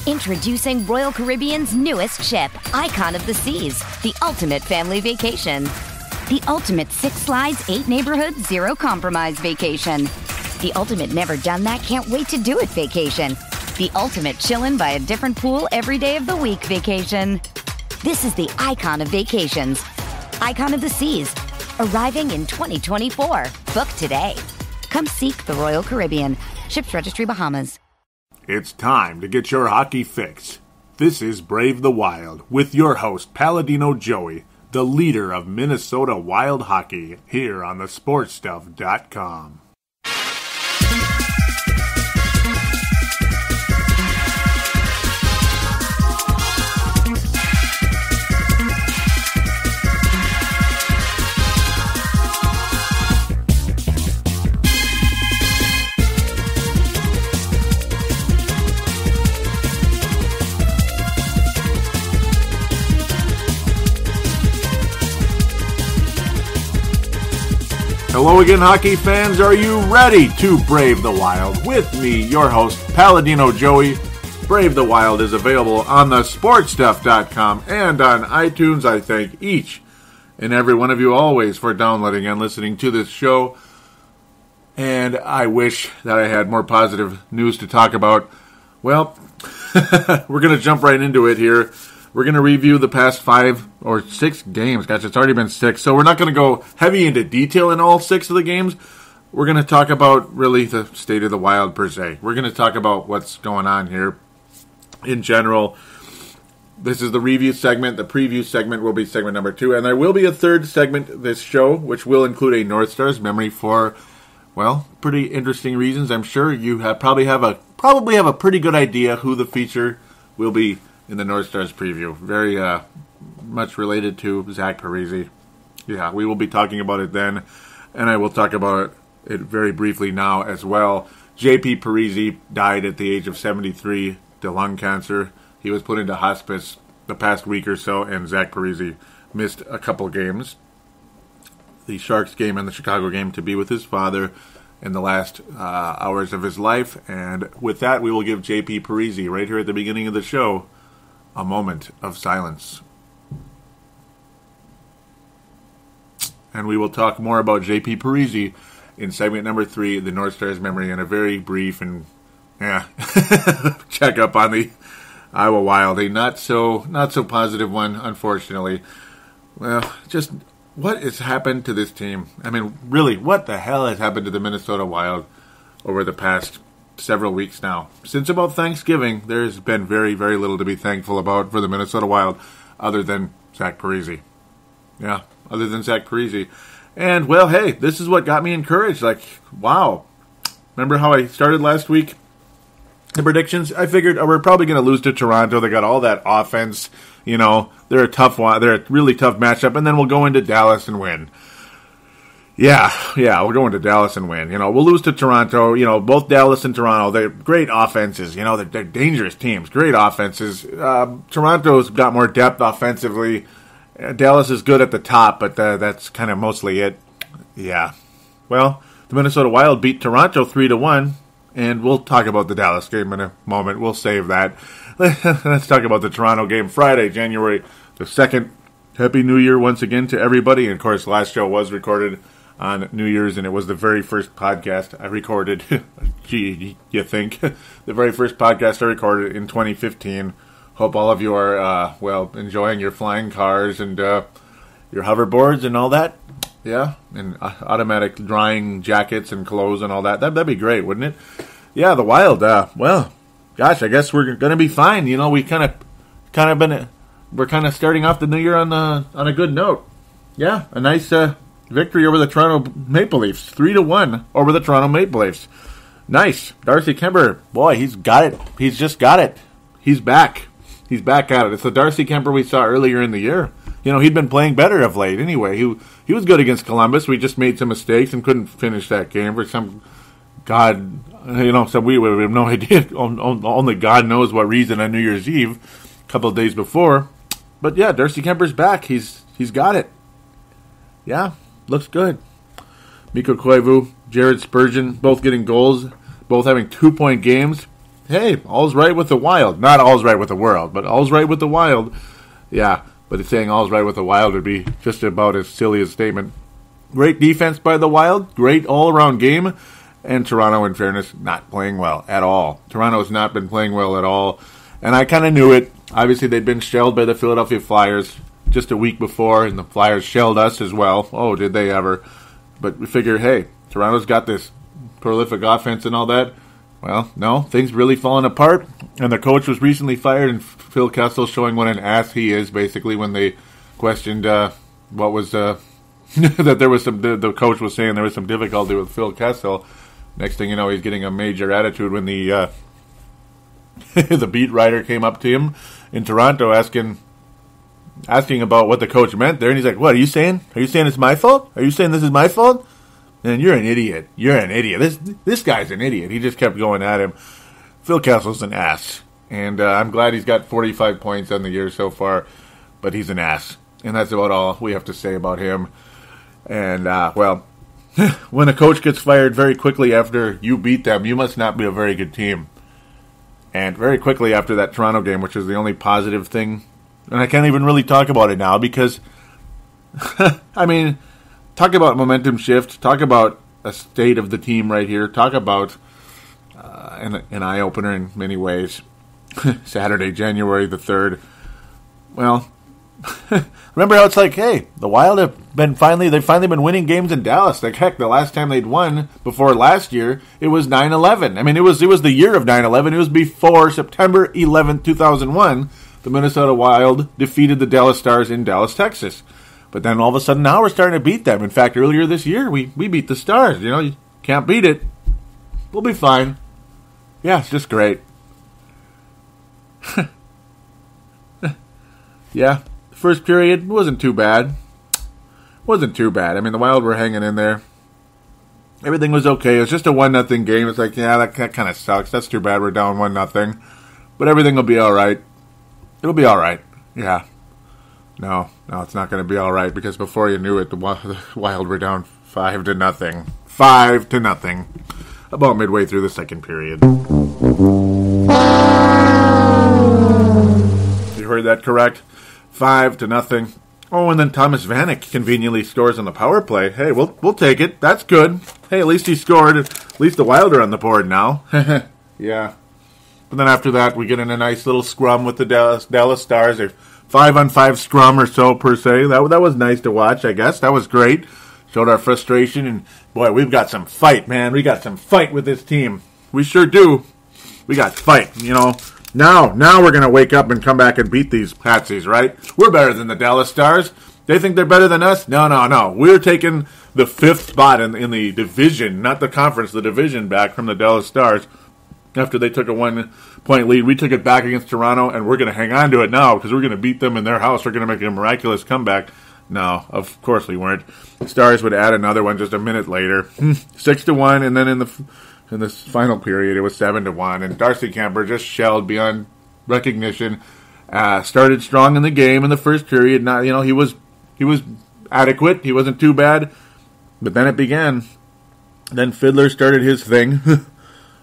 Introducing Royal Caribbean's newest ship, Icon of the Seas, the ultimate family vacation. The ultimate 6 slides, 8 neighborhoods, 0 compromise vacation. The ultimate never done that, can't wait to do it vacation. The ultimate chillin' by a different pool every day of the week vacation. This is the Icon of Vacations. Icon of the Seas, arriving in 2024. Book today. Come seek the Royal Caribbean. Ships Registry, Bahamas. It's time to get your hockey fix. This is Brave the Wild with your host, Paladino Joey, the leader of Minnesota Wild Hockey, here on thesportstuff.com. Hello again, hockey fans. Are you ready to brave the wild? With me, your host, Paladino Joey. Brave the Wild is available on thesportstuff.com and on iTunes. I thank each and every one of you always for downloading and listening to this show. And I wish that I had more positive news to talk about. Well, we're going to jump right into it here. We're going to review the past 5 or 6 games. Gosh, it's already been 6. So we're not going to go heavy into detail in all 6 of the games. We're going to talk about really the state of the Wild per se. We're going to talk about what's going on here in general. This is the review segment. The preview segment will be segment number 2. And there will be a third segment this show, which will include a North Stars memory for, well, pretty interesting reasons. I'm sure you probably have a pretty good idea who the feature will be in the North Stars preview. Very much related to Zach Parise. Yeah, we will be talking about it then, and I will talk about it very briefly now as well. JP Parise died at the age of 73 to lung cancer. He was put into hospice the past week or so, and Zach Parise missed a couple games. The Sharks game and the Chicago game to be with his father in the last hours of his life. And with that, we will give JP Parise, right here at the beginning of the show, a moment of silence. And we will talk more about JP Parise in segment number 3, the North Stars memory, and a very brief and check up on the Iowa Wild. A not so positive one, unfortunately. Well, just what has happened to this team? I mean, really, what the hell has happened to the Minnesota Wild over the past several weeks now? Since about Thanksgiving, there's been very, very little to be thankful about for the Minnesota Wild other than Zach Parise. Yeah, other than Zach Parise. And, well, hey, this is what got me encouraged. Like, wow. Remember how I started last week? The predictions? I figured we're probably going to lose to Toronto. They got all that offense. You know, they're a tough one. They're a really tough matchup. And then we'll go into Dallas and win. Yeah, we're going to Dallas and win. You know, we'll lose to Toronto. You know, both Dallas and Toronto, they're great offenses. You know, they're dangerous teams, great offenses. Toronto's got more depth offensively. Dallas is good at the top, but that's kind of mostly it. Yeah. Well, the Minnesota Wild beat Toronto 3-1, and we'll talk about the Dallas game in a moment. We'll save that. Let's talk about the Toronto game Friday, January the 2nd. Happy New Year once again to everybody. And, of course, last show was recorded on New Year's, and it was the very first podcast I recorded. Gee, you think? The very first podcast I recorded in 2015. Hope all of you are, enjoying your flying cars and your hoverboards and all that. Yeah, and automatic drying jackets and clothes and all that. That'd be great, wouldn't it? Yeah, the Wild, gosh, I guess we're going to be fine. You know, we're kind of starting off the new year on a good note. Yeah, a nice victory over the Toronto Maple Leafs, 3-1 over the Toronto Maple Leafs. Nice. Darcy Kemper, boy, he's got it. He's just got it. He's back. He's back at it. It's the Darcy Kemper we saw earlier in the year. You know, he'd been playing better of late anyway. He was good against Columbus. We just made some mistakes and couldn't finish that game for some God, so we have no idea. Only God knows what reason on New Year's Eve, a couple of days before. But yeah, Darcy Kemper's back. He's got it. Yeah, looks good. Mikko Koivu, Jared Spurgeon, both getting goals, both having 2-point games. hey, all's right with the Wild. Not all's right with the world, but all's right with the Wild. Yeah, but saying all's right with the Wild would be just about as silly a statement. Great defense by the Wild, great all-around game, and Toronto, in fairness, not playing well at all. Toronto has not been playing well at all, and I kind of knew it. Obviously, they'd been shelled by the Philadelphia Flyers just a week before, and the Flyers shelled us as well. Oh, did they ever. But we figure, hey, Toronto's got this prolific offense and all that. Well, no, things really falling apart, and the coach was recently fired, and Phil Kessel showing what an ass he is, basically, when they questioned what was... that there was some... The coach was saying there was some difficulty with Phil Kessel. Next thing you know, he's getting a major attitude when the the beat writer came up to him in Toronto asking about what the coach meant there, and he's like, "What are you saying? Are you saying it's my fault? Are you saying this is my fault? And you're an idiot. You're an idiot. This guy's an idiot." He just kept going at him. Phil Kessel's an ass, and I'm glad he's got 45 points on the year so far, but he's an ass, and that's about all we have to say about him. And well, when a coach gets fired very quickly after you beat them, you must not be a very good team. And very quickly after that Toronto game, which is the only positive thing, and I can't even really talk about it now because, I mean, talk about momentum shift, talk about a state of the team right here, talk about an eye-opener in many ways. Saturday, January the 3rd. Well, remember how it's like, hey, the Wild they've finally been winning games in Dallas. Like, heck, the last time they'd won before last year, it was 9/11. I mean, it was the year of 9/11. It was before September 11th, 2001. The Minnesota Wild defeated the Dallas Stars in Dallas, Texas. But then all of a sudden now we're starting to beat them. In fact, earlier this year, we beat the Stars. You know, you can't beat it. We'll be fine. Yeah, it's just great. Yeah, the first period wasn't too bad. I mean, the Wild were hanging in there. Everything was okay. It was just a 1-0 game. It's like, yeah, that kind of sucks. That's too bad we're down 1-0. But everything will be all right. It'll be all right. Yeah. No, it's not going to be all right because before you knew it, the Wild were down 5-0. 5-0. About midway through the second period. You heard that correct? 5-0. Oh, and then Thomas Vanek conveniently scores on the power play. Hey, we'll take it. That's good. Hey, at least he scored. At least the Wild are on the board now. Yeah. But then after that, we get in a nice little scrum with the Dallas Stars. A 5-on-5 scrum or so, per se. That was nice to watch, I guess. That was great. Showed our frustration. And, boy, we've got some fight, man. We got some fight with this team. We sure do. We got fight, you know. Now we're going to wake up and come back and beat these patsies, right? We're better than the Dallas Stars. They think they're better than us? No. We're taking the 5th spot in the division, not the conference, the division back from the Dallas Stars. After they took a 1-point lead, we took it back against Toronto, and we're going to hang on to it now because we're going to beat them in their house. We're going to make a miraculous comeback. No, of course we weren't. The Stars would add another one just a minute later. 6-1, and then in this final period, it was 7-1, and Darcy Kemper just shelled beyond recognition. Started strong in the game in the first period. Not, you know, he was adequate. He wasn't too bad, but then it began. Then Fiddler started his thing.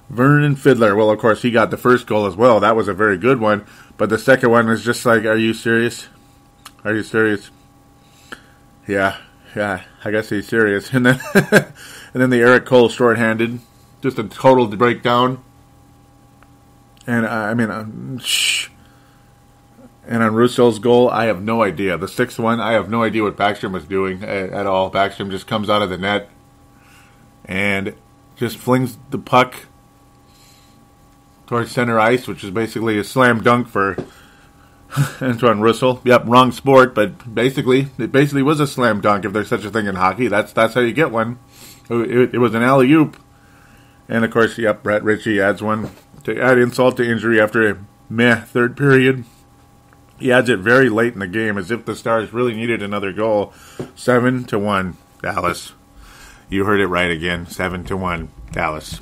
Vernon Fiddler. Well, of course, he got the first goal as well. That was a very good one, but the second one was just like, are you serious? Are you serious? Yeah, I guess he's serious. And then the Eric Cole shorthanded. Just a total breakdown. And, and on Russo's goal, I have no idea. The 6th one, I have no idea what Backstrom was doing at all. Backstrom just comes out of the net and just flings the puck towards center ice, which is basically a slam dunk for Antoine Roussel. Yep, wrong sport, but it basically was a slam dunk if there's such a thing in hockey. That's how you get one. It was an alley-oop. And, of course, yep, Brett Ritchie adds one to add insult to injury after a meh third period. He adds it very late in the game as if the Stars really needed another goal. 7-1, Dallas. You heard it right again. 7-1, Dallas.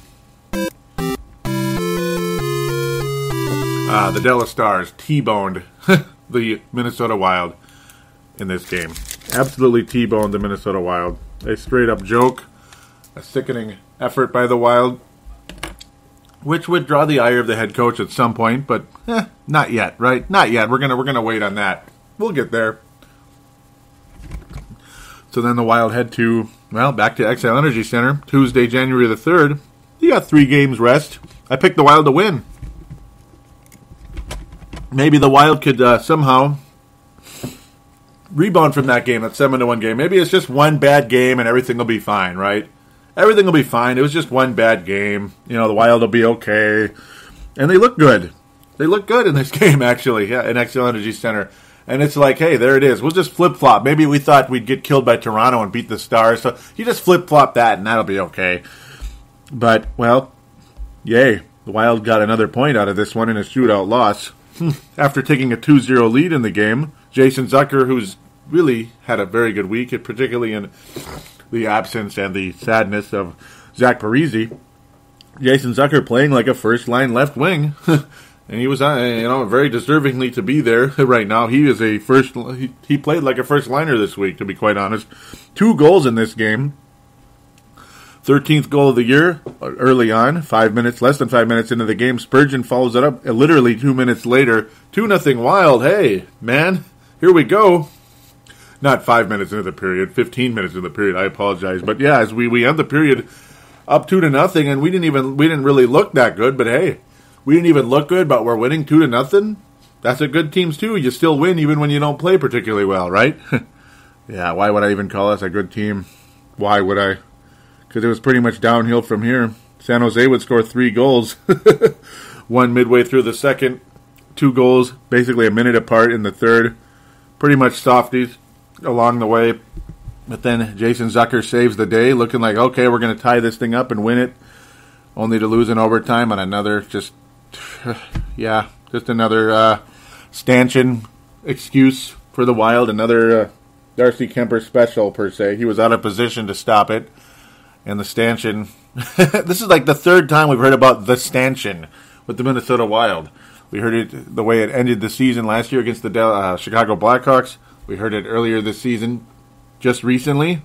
The Dallas Stars T-boned the Minnesota Wild in this game. Absolutely T-boned the Minnesota Wild. A straight-up joke. A sickening effort by the Wild. which would draw the ire of the head coach at some point, but not yet, right? Not yet. We're gonna wait on that. We'll get there. So then the Wild head to, back to Exile Energy Center, Tuesday, January the 3rd. You got 3 games rest. I picked the Wild to win. Maybe the Wild could somehow rebound from that game, that 7-1 game. Maybe it's just one bad game and everything will be fine, right? Everything will be fine. It was just one bad game. The Wild will be okay. And they look good. They look good in this game, actually, in Exile Energy Center. And it's like, hey, there it is. We'll just flip-flop. Maybe we thought we'd get killed by Toronto and beat the Stars. So you just flip-flop that, and that'll be okay. But, yay. The Wild got another point out of this one in a shootout loss. After taking a 2-0 lead in the game, Jason Zucker, who's really had a very good week, particularly in the absence and the sadness of Zach Parise. Jason Zucker playing like a first-line left wing. And he was, very deservingly to be there right now. He is he played like a first liner this week, to be quite honest. 2 goals in this game. 13th goal of the year, early on, less than 5 minutes into the game. Spurgeon follows it up literally 2 minutes later. 2-0 Wild. Hey, man, here we go. Not 5 minutes into the period, 15 minutes into the period. I apologize. But yeah, as we end the period up 2-0, and we didn't really look that good, but hey. We didn't even look good, but we're winning 2-0. That's a good teams too. You still win even when you don't play particularly well, right? Yeah, why would I even call us a good team? Why would I? Because it was pretty much downhill from here. San Jose would score 3 goals. 1 midway through the second. 2 goals, basically a minute apart in the third. Pretty much softies along the way. But then Jason Zucker saves the day, looking like, okay, we're going to tie this thing up and win it. Only to lose in overtime on another, just another stanchion excuse for the Wild. Another Darcy Kemper special, per se. He was out of position to stop it. And the stanchion, this is like the 3rd time we've heard about the stanchion with the Minnesota Wild. We heard it the way it ended the season last year against the Chicago Blackhawks. We heard it earlier this season, just recently.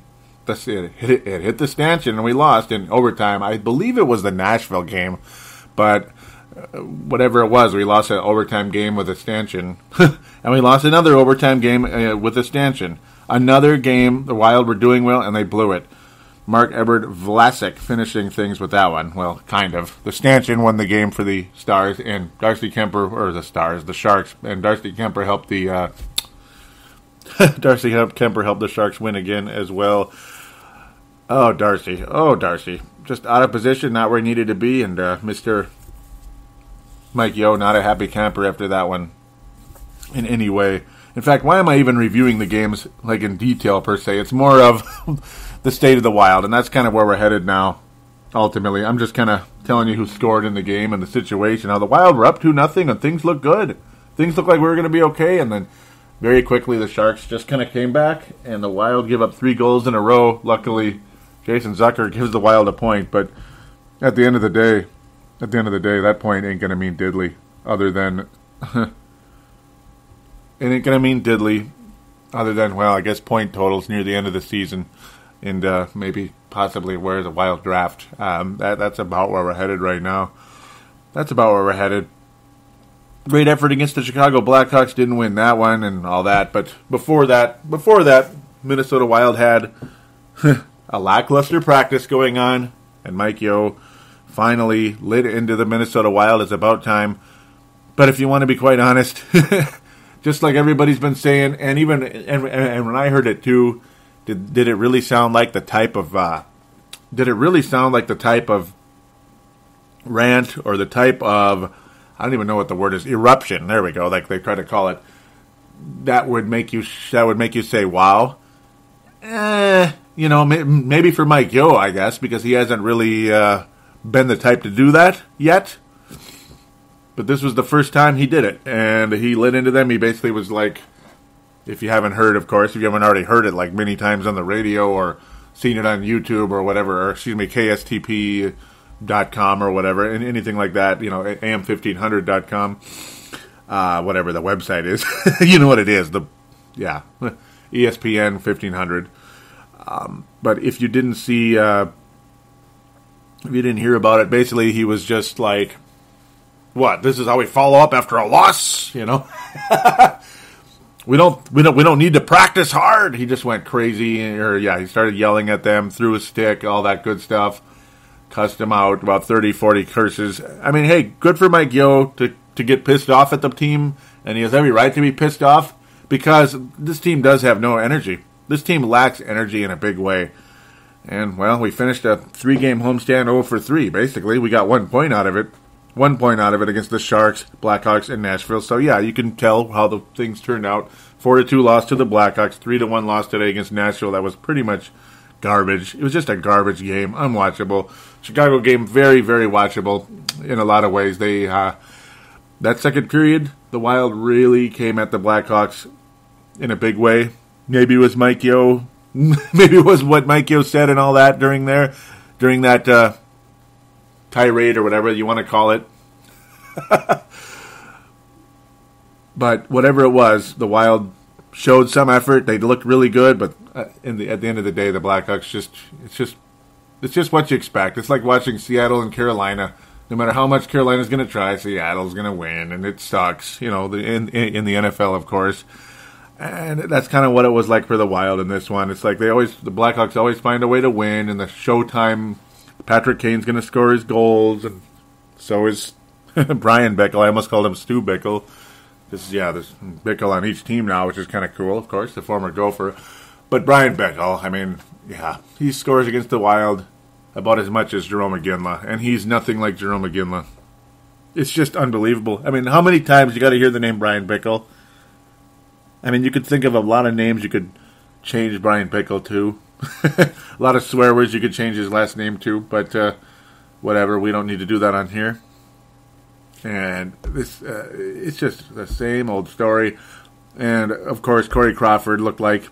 It hit the stanchion and we lost in overtime. I believe it was the Nashville game, but whatever it was, we lost an overtime game with a stanchion. And we lost another overtime game with a stanchion. Another game, the Wild were doing well and they blew it. Mark Ebert Vlasic finishing things with that one. Well, kind of. The stanchion won the game for the Stars, and Darcy Kemper, or the Sharks, and Darcy Kemper helped the Kemper helped the Sharks win again as well. Oh, Darcy. Just out of position, not where he needed to be, and Mr. Mike Yeo, not a happy camper after that one in any way. In fact, why am I even reviewing the games like in detail, per se? It's more of the state of the Wild, and that's kind of where we're headed now, ultimately. I'm just kind of telling you who scored in the game and the situation. How the Wild were up 2-0, and things look good. Things look like we were going to be okay, and then very quickly the Sharks just kind of came back, and the Wild give up 3 goals in a row. Luckily, Jason Zucker gives the Wild a point, but at the end of the day, that point ain't going to mean diddly, other than I guess point totals near the end of the season, and maybe possibly where the Wild draft. That's about where we're headed right now. Great effort against the Chicago Blackhawks. Didn't win that one and all that, but before that, Minnesota Wild had a lackluster practice going on, and Mike Yeo finally lit into the Minnesota Wild. It's about time. But if you want to be quite honest, just like everybody's been saying, and when I heard it too, did it really sound like the type of rant or the type of, I don't even know what the word is, eruption. There we go. Like they try to call it. That would make you say, wow. Maybe for Mike Yeo, I guess, because he hasn't really been the type to do that yet. But this was the first time he did it, and he lit into them. He basically was like, if you haven't heard, of course, if you haven't already heard it like many times on the radio or seen it on YouTube or whatever, or KSTP.com or whatever, and anything like that, AM1500.com, whatever the website is. You know what it is, ESPN 1500. But if you didn't see If you didn't hear about it, basically he was just like, what, this is how we follow up after a loss, you know? We don't need to practice hard. He just went crazy, he started yelling at them, threw a stick, all that good stuff. Cussed him out, about 30, 40 curses. I mean, hey, good for Mike Yeo to get pissed off at the team, and he has every right to be pissed off, because this team does have no energy. This team lacks energy in a big way. And, well, we finished a 3-game homestand 0 for 3, basically. We got 1 point out of it. 1 point out of it against the Sharks, Blackhawks, and Nashville. So, yeah, you can tell how the things turned out. 4-2 loss to the Blackhawks, 3-1 loss today against Nashville. That was pretty much garbage. It was just a garbage game, unwatchable. Chicago game, very, very watchable in a lot of ways. They that second period, the Wild really came at the Blackhawks in a big way. Maybe it was Mike Yeo. Maybe it was what Mike Yeo said and all that during that tirade or whatever you want to call it. But whatever it was, the Wild showed some effort. They looked really good, but at the end of the day, the Blackhawks it's just what you expect. It's like watching Seattle and Carolina. No matter how much Carolina's going to try, Seattle's going to win, and it sucks. You know, in the NFL, of course. And that's kind of what it was like for the Wild in this one. It's like the Blackhawks always find a way to win, and the showtime, Patrick Kane's going to score his goals, and so is Brian Bickle. I almost called him Stu Bickle. There's Bickle on each team now, which is kind of cool, of course, the former Gopher. But Brian Bickle, I mean, yeah, he scores against the Wild about as much as Jarome Iginla, and he's nothing like Jarome Iginla. It's just unbelievable. I mean, how many times you got to hear the name Brian Bickle? I mean, you could think of a lot of names you could change Brian Bickle to. A lot of swear words you could change his last name to, but whatever, we don't need to do that on here. And this, it's just the same old story. And, of course, Corey Crawford looked like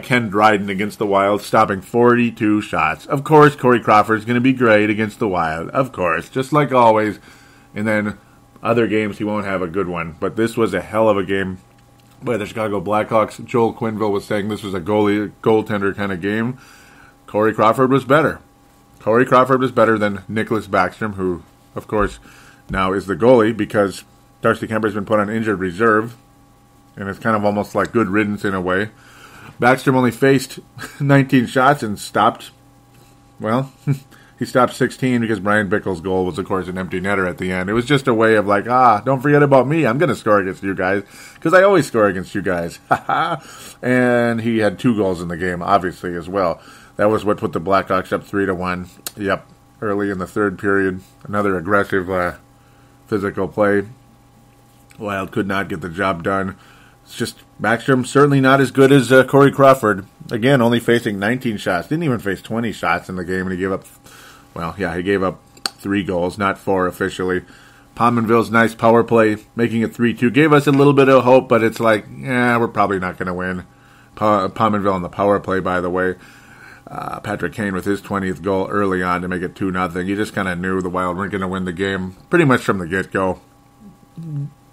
Ken Dryden against the Wild, stopping 42 shots. Of course, Corey Crawford's going to be great against the Wild. Of course, just like always. And then other games he won't have a good one. But this was a hell of a game by the Chicago Blackhawks. Joel Quenneville was saying this was a goaltender kind of game. Corey Crawford was better. Corey Crawford was better than Nicholas Backstrom, who, of course, now is the goalie because Darcy Kemper's been put on injured reserve. And it's kind of almost like good riddance in a way. Backstrom only faced 19 shots and stopped. Well, he stopped 16 because Brian Bickle's goal was, of course, an empty netter at the end. It was just a way of like, don't forget about me. I'm going to score against you guys because I always score against you guys. And he had 2 goals in the game, obviously, as well. That was what put the Blackhawks up 3-1. Yep, early in the third period. Another aggressive physical play. Wild could not get the job done. It's just Backstrom certainly not as good as Corey Crawford. Again, only facing 19 shots. Didn't even face 20 shots in the game, and he gave up 3 goals, not 4 officially. Pominville's nice power play, making it 3-2, gave us a little bit of hope, but it's like, we're probably not going to win. Pominville on the power play, by the way. Patrick Kane with his 20th goal early on to make it 2-0. You just kind of knew the Wild weren't going to win the game pretty much from the get-go.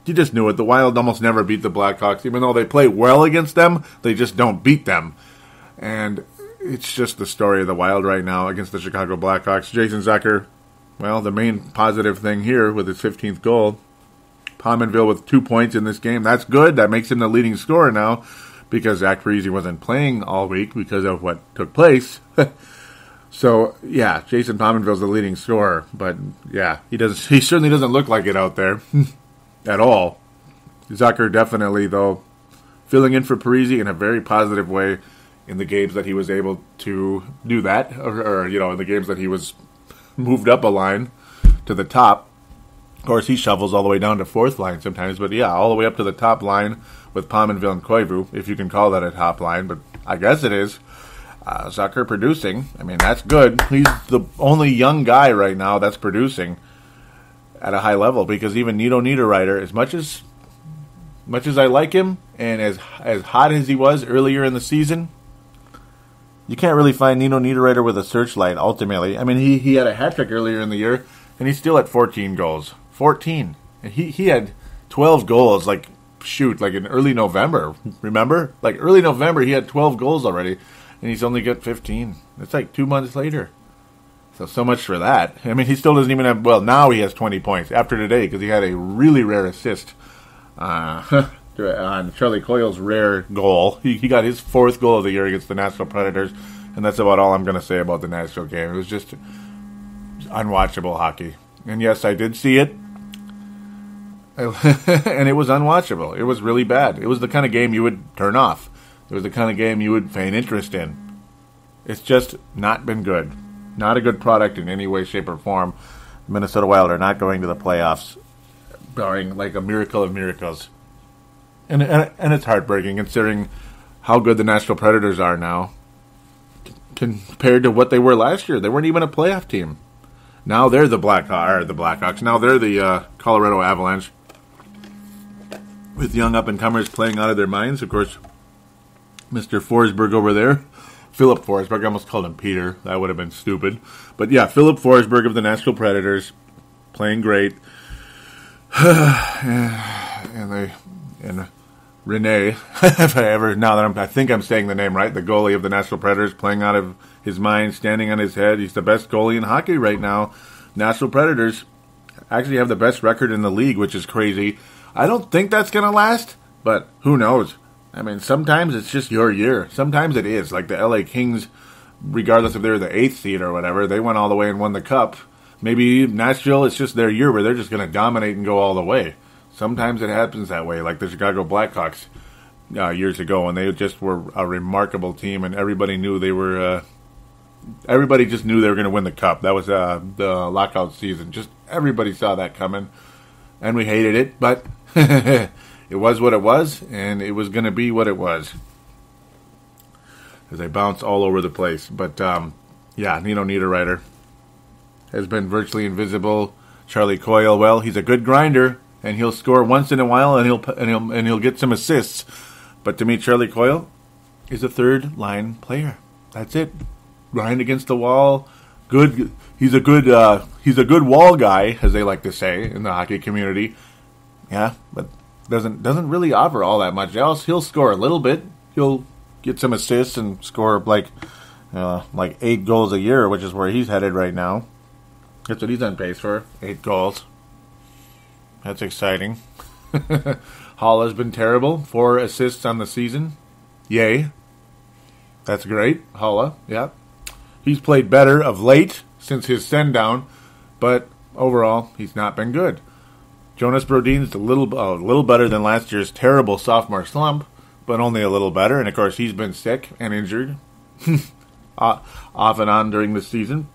You just knew it. The Wild almost never beat the Blackhawks. Even though they play well against them, they just don't beat them. And it's just the story of the Wild right now against the Chicago Blackhawks. Jason Zucker, well, the main positive thing here with his 15th goal. Pominville with 2 points in this game. That's good. That makes him the leading scorer now because Zach Parise wasn't playing all week because of what took place. So, yeah, Jason Pominville's the leading scorer. But, yeah, he certainly doesn't look like it out there. At all. Zucker definitely, though, filling in for Parise in a very positive way in the games that he was able to do that, or in the games that he was moved up a line to the top. Of course, he shovels all the way down to 4th line sometimes, but yeah, all the way up to the top line with Pominville and Koivu, if you can call that a top line, but I guess it is. Zucker producing. I mean, that's good. He's the only young guy right now that's producing at a high level, because even Nino Niederreiter, as much as I like him, and as hot as he was earlier in the season, you can't really find Nino Niederreiter with a searchlight, ultimately. I mean, he had a hat-trick earlier in the year, and he's still at 14 goals. 14. And he had 12 goals, like in early November, remember? Like, early November, he had 12 goals already, and he's only got 15. It's like 2 months later. So much for that. I mean, he still doesn't even have... Well, now he has 20 points after today because he had a really rare assist on Charlie Coyle's rare goal. He got his 4th goal of the year against the Nashville Predators, and that's about all I'm going to say about the Nashville game. It was just unwatchable hockey. And yes, I did see it, and it was unwatchable. It was really bad. It was the kind of game you would turn off. It was the kind of game you would feign interest in. It's just not been good. Not a good product in any way, shape, or form. Minnesota Wild are not going to the playoffs, barring like a miracle of miracles. And it's heartbreaking considering how good the Nashville Predators are now compared to what they were last year. They weren't even a playoff team. Now they're the Blackhawks. Now they're the Colorado Avalanche with young up-and-comers playing out of their minds. Of course, Mr. Forsberg over there. Philip Forsberg. I almost called him Peter. That would have been stupid. But yeah, Philip Forsberg of the Nashville Predators playing great. and Rene, I think I'm saying the name right, the goalie of the Nashville Predators, playing out of his mind, standing on his head. He's the best goalie in hockey right now. Nashville Predators actually have the best record in the league, which is crazy. I don't think that's going to last, but who knows? I mean, sometimes it's just your year. Sometimes it is. Like the LA Kings, regardless if they're the 8th seed or whatever, they went all the way and won the cup. Maybe Nashville, it's just their year where they're just going to dominate and go all the way. Sometimes it happens that way, like the Chicago Blackhawks years ago, and they just were a remarkable team, and everybody knew they were... everybody just knew they were going to win the cup. That was the lockout season. Just everybody saw that coming, and we hated it, but... It was what it was, and it was going to be what it was. As they bounce all over the place. But, yeah, Nino Niederreiter has been virtually invisible. Charlie Coyle, well, he's a good grinder, and he'll score once in a while, and he'll get some assists. But to me, Charlie Coyle is a third-line player. That's it. Grind against the wall. Good. He's a good wall guy, as they like to say in the hockey community. Yeah, but doesn't really offer all that much else. He'll score a little bit. He'll get some assists and score like 8 goals a year, which is where he's headed right now. That's what he's on pace for, 8 goals. That's exciting. Halla's been terrible, 4 assists on the season. Yay. That's great, Halla, yeah. He's played better of late since his send-down, but overall, he's not been good. Jonas Brodin's a little better than last year's terrible sophomore slump, but only a little better. And of course, he's been sick and injured off and on during the season.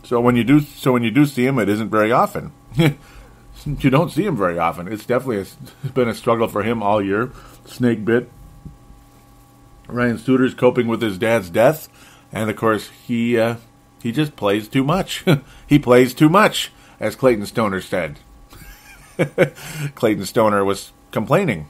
So when you do see him, it isn't very often. You don't see him very often. It's definitely been a struggle for him all year. Snake bit. Ryan Suter's coping with his dad's death, and of course he just plays too much. He plays too much, as Clayton Stoner said. Clayton Stoner was complaining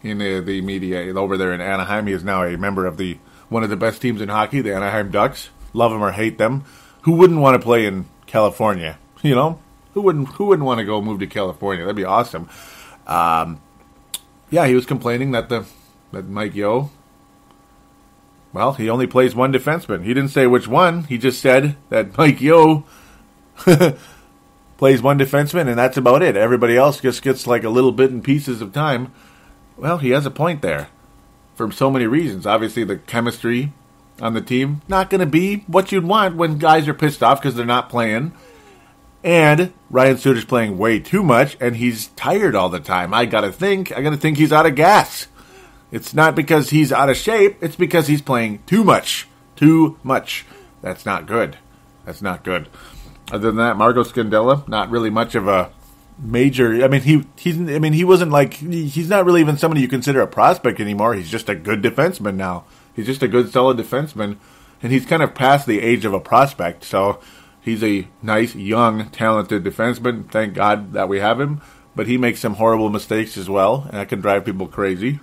in the media over there in Anaheim. He is now a member of one of the best teams in hockey, the Anaheim Ducks. Love them or hate them. Who wouldn't want to play in California? You know, who wouldn't want to go move to California? That'd be awesome. Yeah, he was complaining that Mike Yeo. Well, he only plays one defenseman. He didn't say which one. He just said that Mike Yeo plays one defenseman, and that's about it. Everybody else just gets like a little bit in pieces of time. Well, he has a point there for so many reasons. Obviously, the chemistry on the team, not going to be what you'd want when guys are pissed off because they're not playing. And Ryan Suter's playing way too much, and he's tired all the time. I gotta think he's out of gas. It's not because he's out of shape. It's because he's playing too much. Too much. That's not good. That's not good. Other than that, Marco Scandella, not really much of a major. I mean, he wasn't like, he's not really even somebody you consider a prospect anymore. He's just a good defenseman now. He's just a good, solid defenseman, and he's kind of past the age of a prospect. So he's a nice, young, talented defenseman. Thank God that we have him. But he makes some horrible mistakes as well, and that can drive people crazy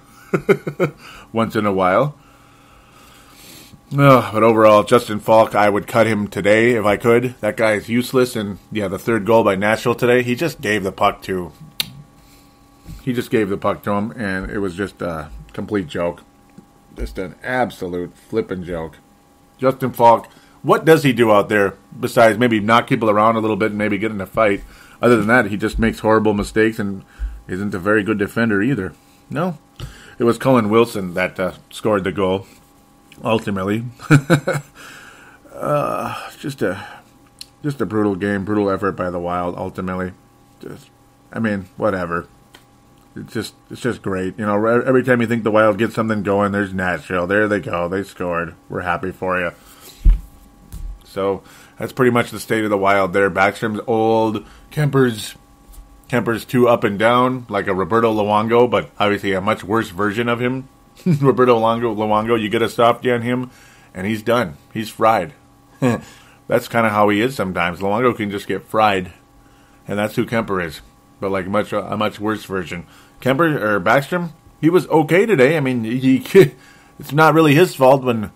once in a while. But overall, Justin Falk, I would cut him today if I could. That guy is useless. And yeah, the third goal by Nashville today, he just gave the puck to him, and it was just a complete joke. Just an absolute flippin' joke. Justin Falk what does he do out there besides maybe knock people around a little bit and maybe get in a fight? Other than that, he just makes horrible mistakes and isn't a very good defender either. No, it was Cullen Wilson that scored the goal, ultimately. Just a brutal game, brutal effort by the Wild, ultimately. Whatever. It's just great. You know, every time you think the Wild get something going, there's Nashville. There they go. They scored. We're happy for you. So that's pretty much the state of the Wild there. Backstrom's old. Kemper's too up and down, like a Roberto Luongo, but obviously a much worse version of him. Roberto Luongo, you get a softie on him, and he's done. He's fried. That's kind of how he is sometimes. Luongo can just get fried, and that's who Kemper is. But like a much worse version. Backstrom, he was okay today. I mean, it's not really his fault when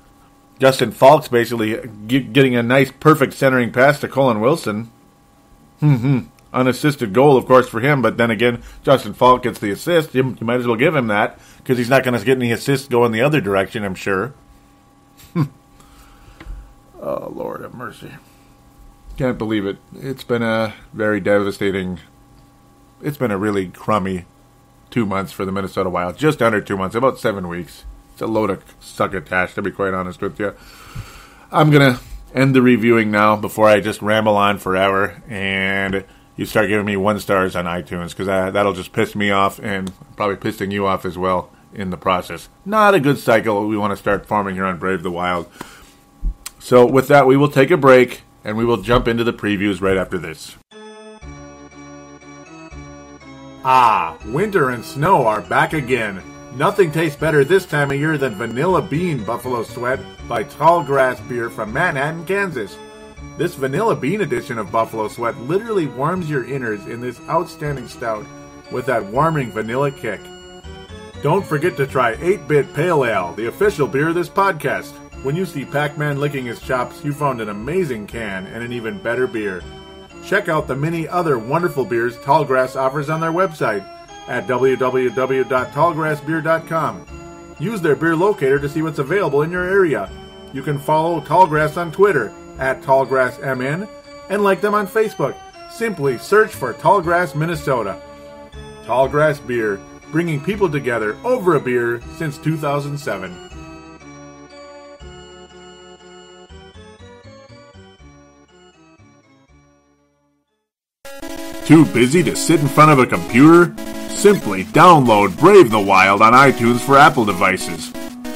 Justin Falk's basically getting a nice, perfect centering pass to Cullen Wilson. Unassisted goal, of course, for him. But then again, Justin Falk gets the assist. You might as well give him that because he's not going to get any assists going the other direction, I'm sure. Oh, Lord have mercy. Can't believe it. It's been a very devastating... It's been a really crummy 2 months for the Minnesota Wild. Just under 2 months, about 7 weeks. It's a load of succotash, to be quite honest with you. I'm going to end the reviewing now before I just ramble on forever and you start giving me 1 stars on iTunes, because that'll just piss me off and probably pissing you off as well in the process. Not a good cycle we want to start forming here on Brave the Wild. So with that, we will take a break and we will jump into the previews right after this. Winter and snow are back again. Nothing tastes better this time of year than Vanilla Bean Buffalo Sweat by Tall Grass Beer from Manhattan, Kansas. This Vanilla Bean edition of Buffalo Sweat literally warms your innards in this outstanding stout with that warming vanilla kick. Don't forget to try 8-Bit Pale Ale, the official beer of this podcast. When you see Pac-Man licking his chops, you found an amazing can and an even better beer. Check out the many other wonderful beers Tallgrass offers on their website at www.tallgrassbeer.com. Use their beer locator to see what's available in your area. You can follow Tallgrass on Twitter at TallgrassMN and like them on Facebook. Simply search for Tallgrass, Minnesota. Tallgrass Beer, bringing people together over a beer since 2007. Too busy to sit in front of a computer? Simply download Brave the Wild on iTunes for Apple devices.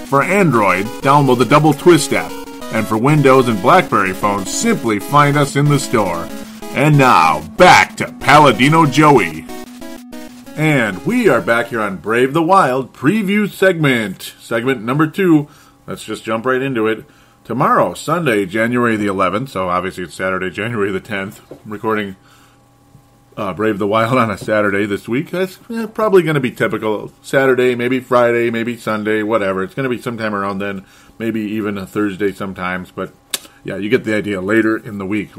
For Android, download the Double Twist app. And for Windows and BlackBerry phones, simply find us in the store. And now, back to Paladino Joey. And we are back here on Brave the Wild preview segment. Segment number 2. Let's just jump right into it. Tomorrow, Sunday, January the 11th, so obviously it's Saturday, January the 10th, I'm recording Brave the Wild on a Saturday this week. That's probably going to be typical. Saturday, maybe Friday, maybe Sunday, whatever. It's going to be sometime around then, maybe even a Thursday sometimes. But yeah, you get the idea. Later in the week.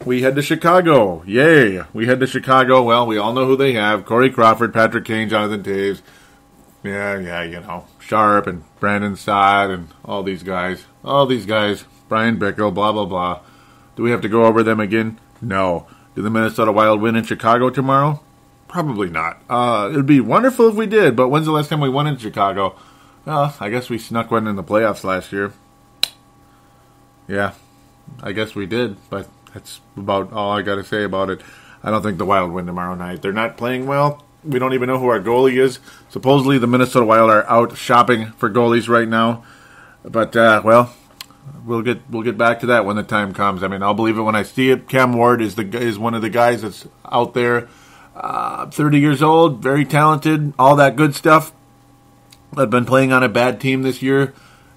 We head to Chicago. Yay. We head to Chicago. Well, we all know who they have. Corey Crawford, Patrick Kane, Jonathan Toews. Yeah, Sharp and Brandon Saad and all these guys. Brian Bickle, blah, blah, blah. Do we have to go over them again? No. Do the Minnesota Wild win in Chicago tomorrow? Probably not. It would be wonderful if we did, but when's the last time we won in Chicago? Well, I guess we snuck one in the playoffs last year. Yeah, I guess we did, but that's about all I got to say about it. I don't think the Wild win tomorrow night. They're not playing well. We don't even know who our goalie is. Supposedly the Minnesota Wild are out shopping for goalies right now. But, we'll get back to that when the time comes. I mean, I'll believe it when I see it. Cam Ward is one of the guys that's out there, 30 years old, very talented, all that good stuff. I've been playing on a bad team this year.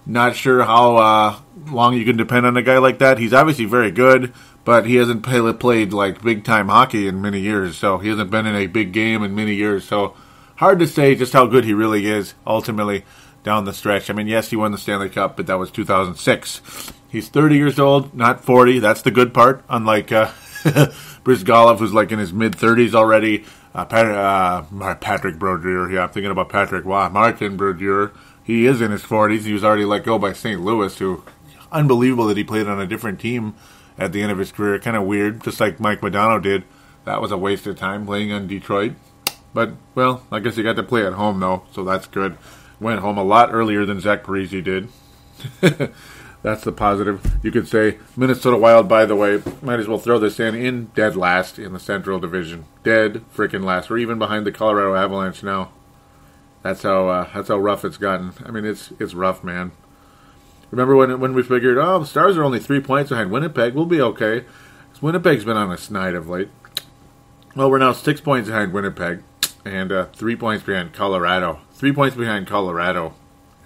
Not sure how long you can depend on a guy like that. He's obviously very good, but he hasn't played like big time hockey in many years. So he hasn't been in a big game in many years. So hard to say just how good he really is ultimately down the stretch. I mean, yes, he won the Stanley Cup, but that was 2006. He's 30 years old, not 40. That's the good part. Unlike Brizgalov, who's like in his mid-30s already. Patrick Brodeur. Yeah, I'm thinking about Martin Brodeur. he is in his 40s. He was already let go by St. Louis, who, unbelievable that he played on a different team at the end of his career. Kind of weird, just like Mike Modano did. That was a waste of time playing on Detroit. But, well, I guess he got to play at home, though, so that's good. Went home a lot earlier than Zach Parise did. That's the positive. You could say Minnesota Wild, by the way, might as well throw this in dead last in the Central Division. Dead freaking last. We're even behind the Colorado Avalanche now. That's how rough it's gotten. I mean, it's rough, man. Remember when we figured, the Stars are only 3 points behind Winnipeg, we'll be okay. 'Cause Winnipeg's been on a snide of late. Well, we're now 6 points behind Winnipeg and 3 points behind Colorado. 3 points behind Colorado.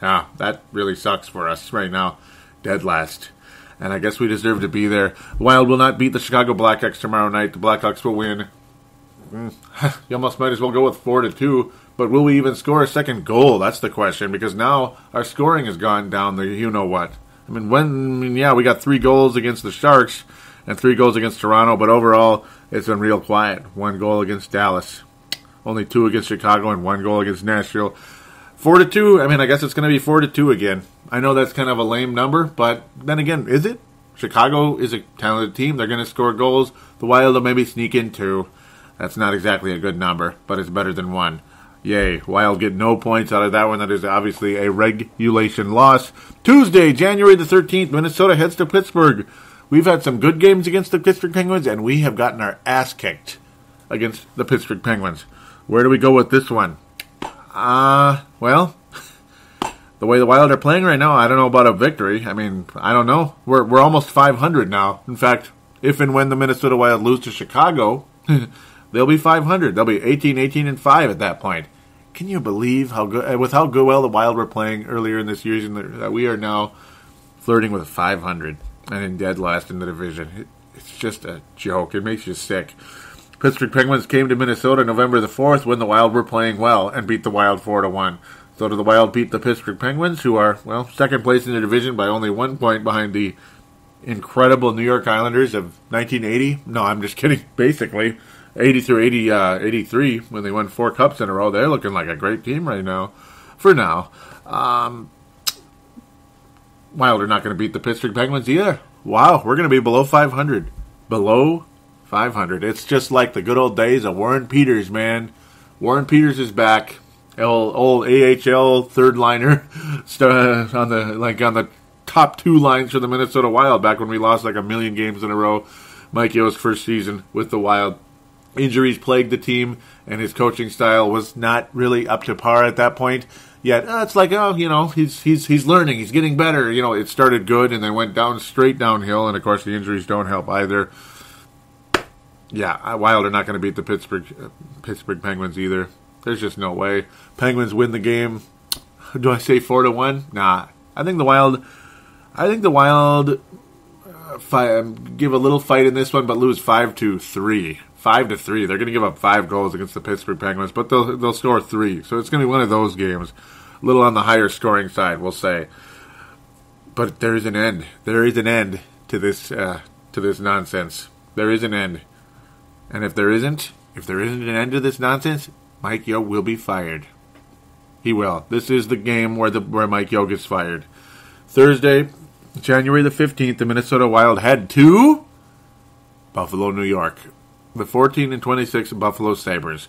Yeah, that really sucks for us right now. Dead last. And I guess we deserve to be there. The Wild will not beat the Chicago Blackhawks tomorrow night. The Blackhawks will win. You almost might as well go with 4-2. But will we even score a second goal? That's the question. Because now our scoring has gone down the you-know-what. I mean, we got 3 goals against the Sharks and 3 goals against Toronto. But overall, it's been real quiet. 1 goal against Dallas. Only 2 against Chicago and 1 goal against Nashville. 4-2, I mean, I guess it's going to be 4-2 again. I know that's kind of a lame number, but then again, is it? Chicago is a talented team. They're going to score goals. The Wild will maybe sneak in 2. That's not exactly a good number, but it's better than 1. Yay. Wild get no points out of that one. That is obviously a regulation loss. Tuesday, January the 13th, Minnesota heads to Pittsburgh. We've had some good games against the Pittsburgh Penguins, and we have gotten our ass kicked against the Pittsburgh Penguins. Where do we go with this one? Well, the way the Wild are playing right now, I don't know about a victory. I mean, I don't know. We're almost 500 now. In fact, if and when the Minnesota Wild lose to Chicago, they'll be 500. They'll be 18-5 at that point. Can you believe how good, with how good well the Wild were playing earlier in this season, that we are now flirting with 500 and in dead last in the division? It's just a joke. It makes you sick. Pittsburgh Penguins came to Minnesota November the 4th when the Wild were playing well and beat the Wild 4-1. So did the Wild beat the Pittsburgh Penguins, who are, second place in the division by only 1 point behind the incredible New York Islanders of 1980. No, I'm just kidding. Basically, 80 through 83, when they won 4 cups in a row. They're looking like a great team right now. For now. Wild are not going to beat the Pittsburgh Penguins either. Wow, we're going to be below 500. Below 500. It's just like the good old days of Warren Peters, man. Warren Peters is back. Old AHL third liner on the top 2 lines for the Minnesota Wild back when we lost like a million games in a row. Mike Yo's first season with the Wild. Injuries plagued the team, and his coaching style was not really up to par at that point. Yet it's like, he's learning, he's getting better. It started good and then went straight downhill, and of course the injuries don't help either. Yeah, Wild are not going to beat the Pittsburgh Penguins either. There's just no way. Penguins win the game. Do I say 4-1? Nah. I think the Wild give a little fight in this one, but lose 5-3. 5-3. They're going to give up 5 goals against the Pittsburgh Penguins, but they'll score 3. So it's going to be one of those games. A little on the higher scoring side, we'll say. But there is an end. There is an end to this nonsense. There is an end. And if there isn't an end to this nonsense, Mike Yeo will be fired. He will. This is the game where Mike Yeo gets fired. Thursday, January the 15th, the Minnesota Wild head to Buffalo, New York. The 14-26 Buffalo Sabres.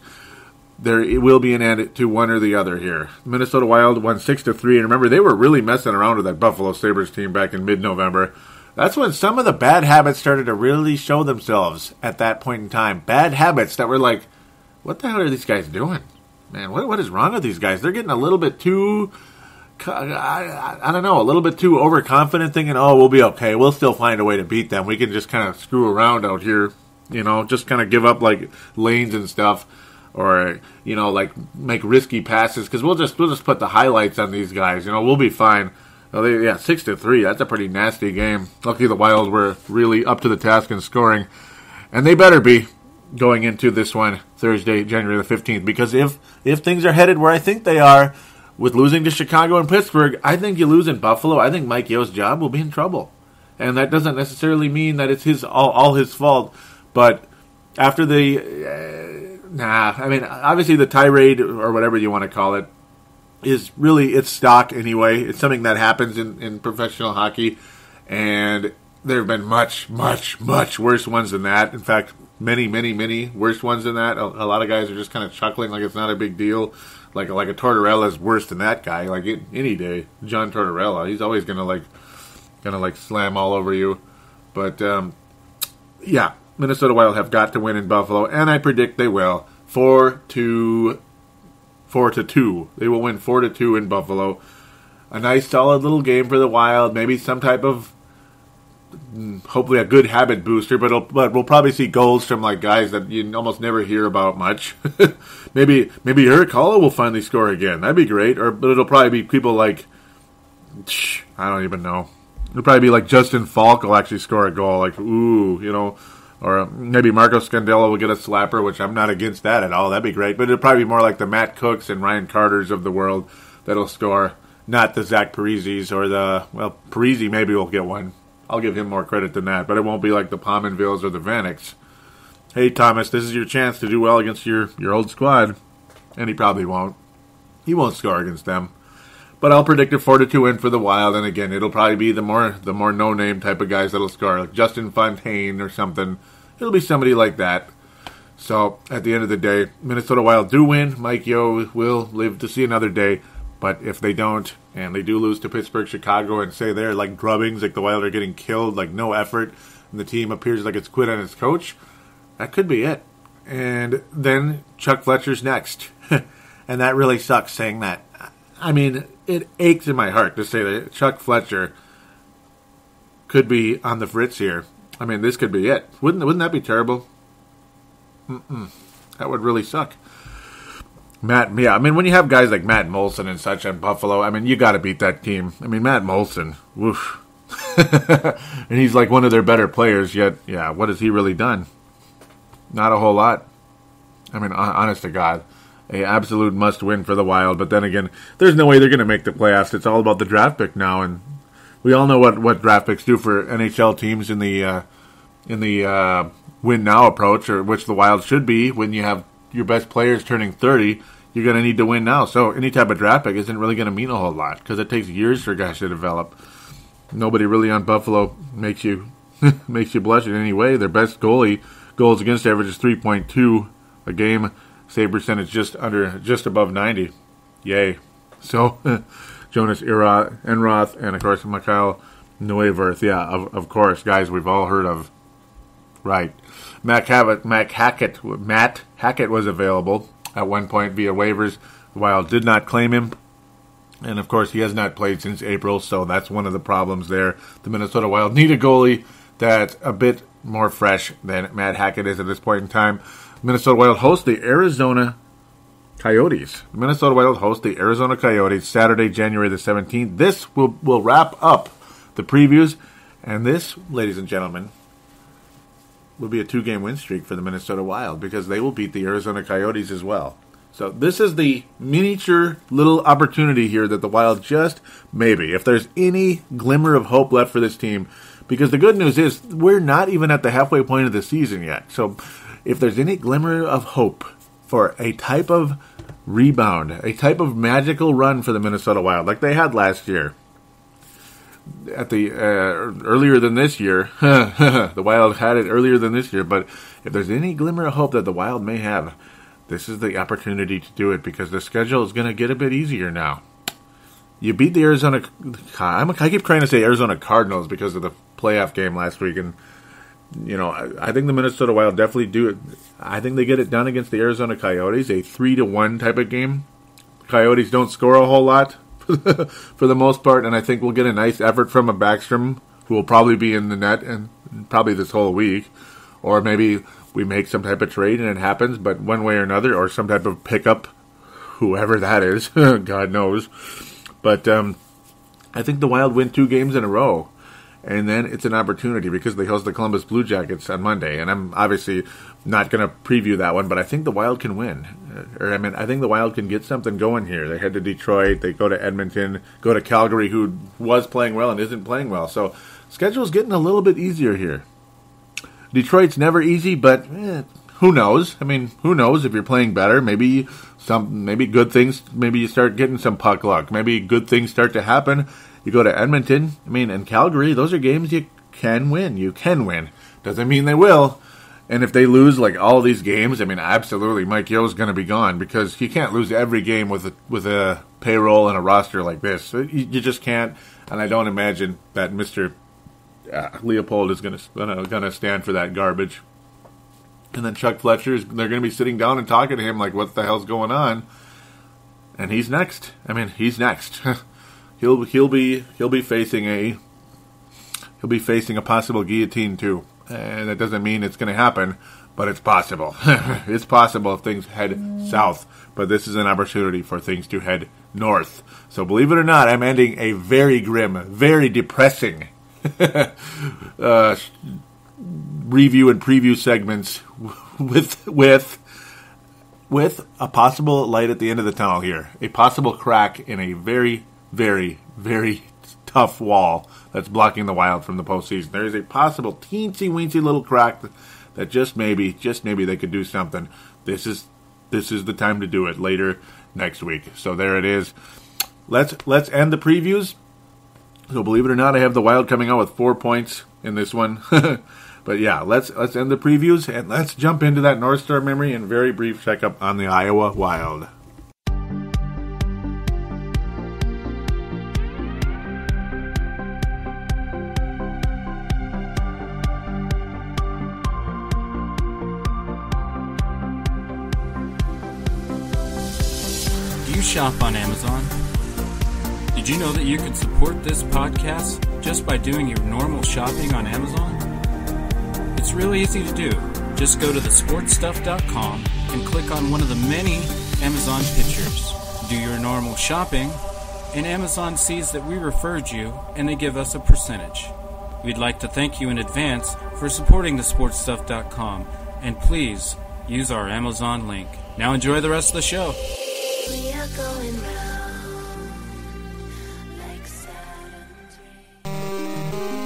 There will be an end to one or the other here. Minnesota Wild won 6-3, and remember, they were really messing around with that Buffalo Sabres team back in mid-November. That's when some of the bad habits started to really show themselves at that point in time. Bad habits that were like, what the hell are these guys doing? Man, what is wrong with these guys? They're getting a little bit too, I don't know, a little bit too overconfident, thinking, we'll be okay. We'll still find a way to beat them. We can just kind of screw around out here, just kind of give up like lanes and stuff, or, like make risky passes, because we'll just put the highlights on these guys. We'll be fine. 6-3. That's a pretty nasty game. Lucky the Wild were really up to the task in scoring. And they better be going into this one Thursday, January the 15th. Because if things are headed where I think they are, with losing to Chicago and Pittsburgh, I think you lose in Buffalo. I think Mike Yo's job will be in trouble. And that doesn't necessarily mean that it's all his fault. But after obviously the tirade, or whatever you want to call it, is really, it's stock anyway. It's something that happens in professional hockey, and there have been much, much, much worse ones than that. In fact, many, many, many worse ones than that. A lot of guys are just kind of chuckling like it's not a big deal. Like a Tortorella is worse than that guy. Like any day, John Tortorella, he's always gonna slam all over you. But yeah, Minnesota Wild have got to win in Buffalo, and I predict they will. 4-2. They will win 4-2 in Buffalo. A nice, solid little game for the Wild. Maybe some type of, hopefully a good habit booster, but we'll probably see goals from like guys that you almost never hear about much. maybe Erik Haula will finally score again. That'd be great. But it'll probably be people like, I don't even know. It'll probably be like Justin Falk will actually score a goal. Like, ooh, or maybe Marco Scandella will get a slapper, which I'm not against that at all. That'd be great. But it'll probably be more like the Matt Cooks and Ryan Carters of the world that'll score, not the Zach Parisis or Parisi maybe will get one. I'll give him more credit than that, but it won't be like the Pominvilles or the Vaneks. Hey, Thomas, this is your chance to do well against your old squad. And he probably won't. He won't score against them. But I'll predict a 4-2 win for the Wild, and again, it'll probably be the more no-name type of guys that'll score, like Justin Fontaine or something. It'll be somebody like that. So, at the end of the day, Minnesota Wild do win. Mike Yeo will live to see another day. But if they don't, and they do lose to Pittsburgh, Chicago, and say they're like drubbings, like the Wild are getting killed, like no effort, and the team appears like it's quit on its coach, that could be it. And then Chuck Fletcher's next. And that really sucks saying that. I mean, it aches in my heart to say that Chuck Fletcher could be on the fritz here. I mean, this could be it. Wouldn't that be terrible? That would really suck. I mean, when you have guys like Matt Molson and such in Buffalo, I mean, you got to beat that team. I mean, Matt Molson, woof. And he's like one of their better players, yet, yeah, what has he really done? Not a whole lot. I mean, honest to God, a absolute must-win for the Wild. But then again, there's no way they're going to make the playoffs. It's all about the draft pick now, and we all know what draft picks do for NHL teams in the win now approach, or which the Wild should be when you have your best players turning 30. You're going to need to win now. So any type of draft pick isn't really going to mean a whole lot because it takes years for guys to develop. Nobody really on Buffalo makes you blush in any way. Their best goalie goals against average is 3.2 a game. Save percentage just above 90. Yay. So Jonas Enroth and of course Mikhail Neuwirth. Yeah, of course, guys we've all heard of. Right. Matt Hackett was available at one point via waivers. The Wild did not claim him. And, of course, he has not played since April, so that's one of the problems there. The Minnesota Wild need a goalie that's a bit more fresh than Matt Hackett is at this point in time. Minnesota Wild host the Arizona Coyotes. The Minnesota Wild host the Arizona Coyotes Saturday, January the 17th. This will wrap up the previews. And this, ladies and gentlemen, will be a 2-game win streak for the Minnesota Wild because they will beat the Arizona Coyotes as well. So this is the miniature little opportunity here that the Wild just maybe, if there's any glimmer of hope left for this team, because the good news is we're not even at the halfway point of the season yet. So if there's any glimmer of hope for a type of rebound, a type of magical run for the Minnesota Wild like they had last year, at the earlier than this year, the Wild had it earlier than this year, but if there's any glimmer of hope that the Wild may have, this is the opportunity to do it because the schedule is going to get a bit easier now. You beat the Arizona, I keep trying to say Arizona Cardinals because of the playoff game last week, and I think the Minnesota Wild definitely do it. I think they get it done against the Arizona Coyotes, a 3-1 type of game. Coyotes don't score a whole lot for the most part, and I think we'll get a nice effort from a Backstrom who will probably be in the net and probably this whole week, or maybe we make some type of trade and it happens, but one way or another, or some type of pickup, whoever that is, God knows. But I think the Wild win 2 games in a row, and then it's an opportunity because they host the Columbus Blue Jackets on Monday, and I'm obviously not going to preview that one, but I think the Wild can win. I think the Wild can get something going here. They head to Detroit, they go to Edmonton, go to Calgary, who was playing well and isn't playing well. So schedule's getting a little bit easier here. Detroit's never easy, but who knows? I mean, who knows if you're playing better? Maybe good things. Maybe you start getting some puck luck. Maybe good things start to happen. You go to Edmonton. I mean, and Calgary. Those are games you can win. You can win. Doesn't mean they will. And if they lose like all these games, I mean, absolutely, Mike Yo's going to be gone because you can't lose every game with a payroll and a roster like this. You just can't. And I don't imagine that Mr. Leopold is going to stand for that garbage. And then Chuck Fletcher, they're going to be sitting down and talking to him like, what the hell's going on? And he's next. I mean, he's next. he'll be facing a possible guillotine too. And that doesn't mean it's going to happen, but it's possible. It's possible if things head south. But this is an opportunity for things to head north. So believe it or not, I'm ending a very grim, very depressing review and preview segments with a possible light at the end of the tunnel here. A possible crack in a very, very, very tough wall that's blocking the Wild from the postseason. There is a possible teensy-weensy little crack that just maybe they could do something. This is the time to do it later next week. So there it is. Let's end the previews. So believe it or not, I have the Wild coming out with 4 points in this one. But yeah, let's end the previews and let's jump into that North Star memory and very brief checkup on the Iowa Wild. Do you shop on Amazon? Did you know that you can support this podcast just by doing your normal shopping on Amazon? It's really easy to do. Just go to thesportstuff.com and click on one of the many Amazon pictures. Do your normal shopping, and Amazon sees that we referred you, and they give us a percentage. We'd like to thank you in advance for supporting thesportstuff.com, and please use our Amazon link. Now enjoy the rest of the show. We are going round like Saturn.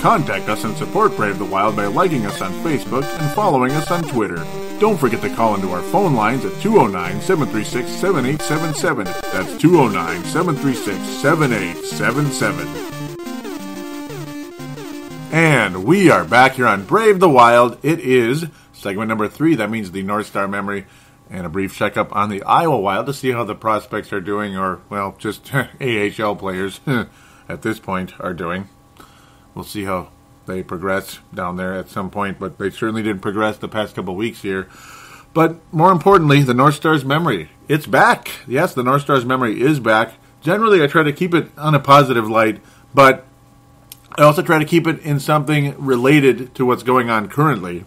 Contact us and support Brave the Wild by liking us on Facebook and following us on Twitter. Don't forget to call into our phone lines at 209-736-7877. That's 209-736-7877. And we are back here on Brave the Wild. It is segment number 3. That means the North Star memory. And a brief checkup on the Iowa Wild to see how the prospects are doing, or, well, just AHL players at this point are doing. We'll see how they progress down there at some point, but they certainly didn't progress the past couple of weeks here. But more importantly, the North Star's memory. It's back. Yes, the North Star's memory is back. Generally, I try to keep it on a positive light, but I also try to keep it in something related to what's going on currently.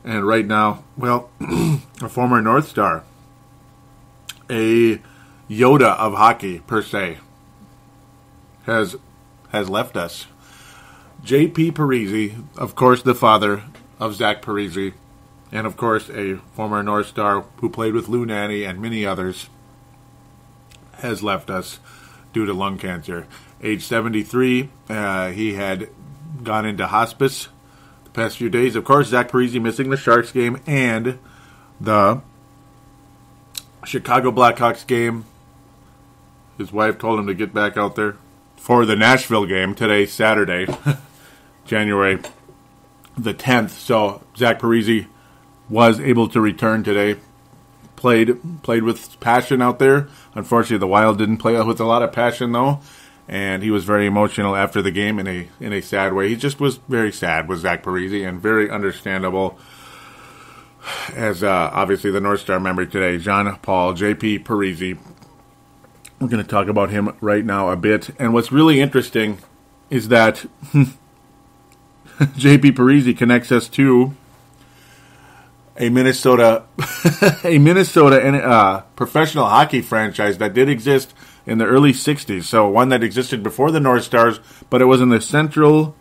And right now, well, a former North Star, a Yoda of hockey, per se, has left us. J.P. Parise, of course the father of Zach Parise, and of course a former North Star who played with Lou Nanne and many others, has left us due to lung cancer. Age 73, he had gone into hospice past few days. Of course, Zach Parise missing the Sharks game and the Chicago Blackhawks game. His wife told him to get back out there for the Nashville game today, Saturday, January the 10th. So Zach Parise was able to return today. Played with passion out there. Unfortunately, the Wild didn't play with a lot of passion, though. And he was very emotional after the game in a sad way. He just was very sad with Zach Parise, and very understandable. As obviously the North Star member today, Jean-Paul J.P. Parise. We're going to talk about him right now a bit. And what's really interesting is that J.P. Parise connects us to a Minnesota professional hockey franchise that did exist in the early 60s. So one that existed before the North Stars, but it was in the Central